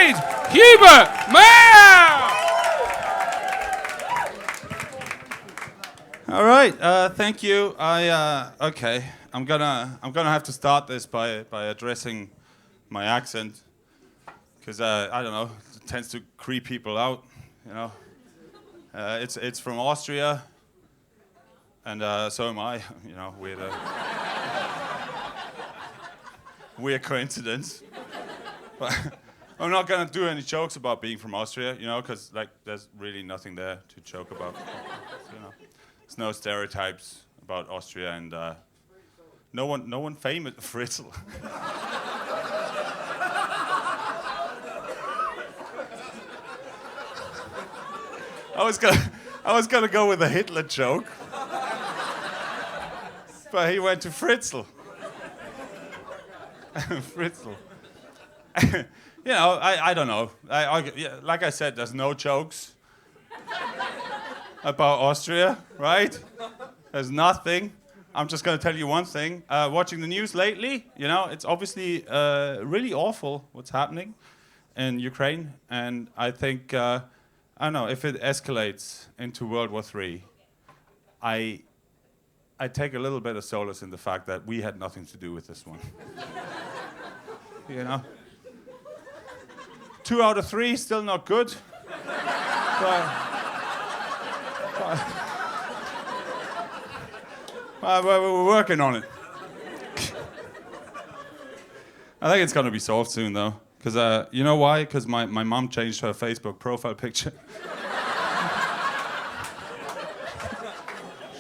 please, Hubert, Mayr! All right, thank you. Okay, I'm gonna have to start this by addressing my accent, because I don't know, it tends to creep people out, you know. It's from Austria, and so am I, you know, weird coincidence. But I'm not gonna do any jokes about being from Austria, you know, because like there's really nothing there to joke about. You know, there's no stereotypes about Austria, and no one famous. Fritzl. I was gonna go with a Hitler joke, but he went to Fritzl. Fritzl. You know, I don't know. Yeah, like I said, there's no jokes about Austria, right? There's nothing. I'm just gonna tell you one thing. Watching the news lately, you know, it's obviously really awful what's happening in Ukraine, and I think. I don't know, if it escalates into World War III, I take a little bit of solace in the fact that we had nothing to do with this one. You know? 2 out of 3, still not good. But we're working on it. I think it's going to be solved soon, though. Because, you know why? Because my mom changed her Facebook profile picture.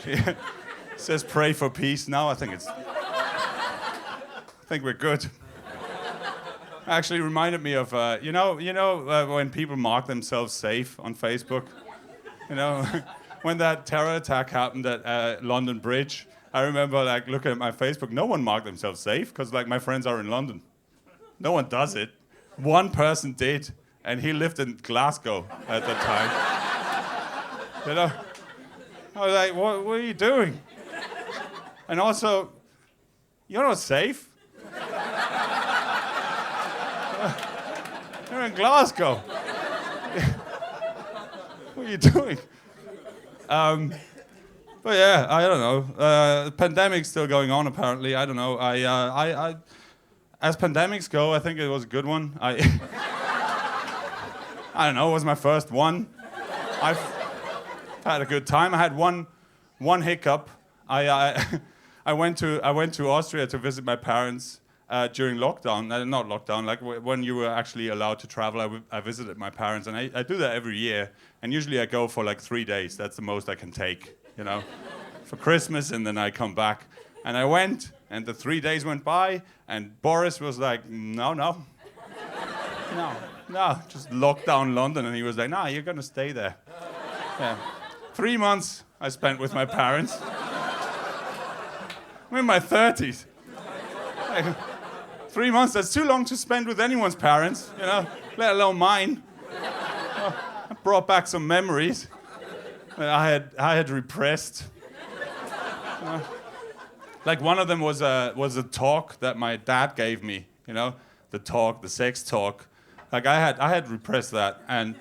She says pray for peace now. I think we're good. Actually reminded me of, you know when people mark themselves safe on Facebook? You know, when that terror attack happened at London Bridge, I remember like looking at my Facebook, no one marked themselves safe, because like my friends are in London. No one does it. One person did, and he lived in Glasgow at the time. You know, I was like, what are you doing? And also, you're not safe. You're in Glasgow. What are you doing? But yeah, I don't know. The pandemic's still going on, apparently. I don't know. As pandemics go, I think it was a good one. I don't know, it was my first one. I've had a good time. I had one hiccup. I went to Austria to visit my parents during lockdown. Not lockdown, like when you were actually allowed to travel. I visited my parents, and I do that every year. And usually I go for like 3 days. That's the most I can take, you know, for Christmas, and then I come back. And I went, and the 3 days went by, and Boris was like, no, just lock down London. And he was like, no, you're gonna stay there. Yeah. 3 months I spent with my parents. I'm in my 30s. Like, 3 months, that's too long to spend with anyone's parents, you know, let alone mine. I brought back some memories that I had repressed. Like one of them was a talk that my dad gave me, you know, the sex talk. Like I had repressed that, and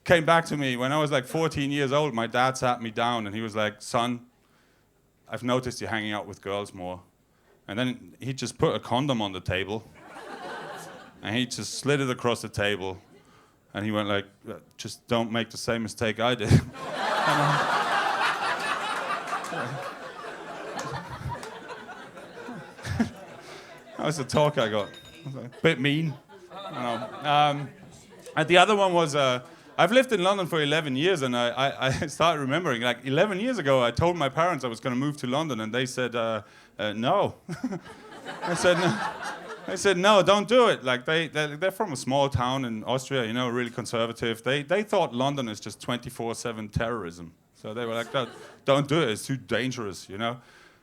came back to me when I was like 14 years old. My dad sat me down and he was like, son, I've noticed you're hanging out with girls more. And then he just put a condom on the table, and he just slid it across the table, and he went like, just don't make the same mistake I did. That was the talk I got. A bit mean. And the other one was, I've lived in London for 11 years, and I started remembering, like 11 years ago, I told my parents I was going to move to London, and they said, no. I said, no, don't do it. Like they're from a small town in Austria, you know, really conservative. They thought London is just 24/7 terrorism. So they were like, don't do it, it's too dangerous, you know.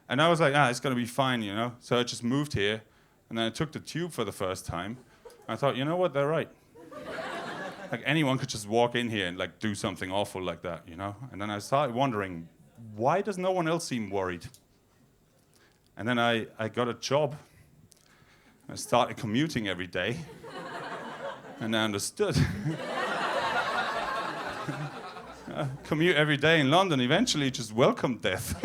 And I was like, it's going to be fine, you know. So I just moved here. And then I took the tube for the first time. I thought, you know what, they're right. Like anyone could just walk in here and like do something awful like that, you know? And then I started wondering, why does no one else seem worried? And then I got a job. I started commuting every day. And I understood. Commute every day in London, eventually just welcomed death.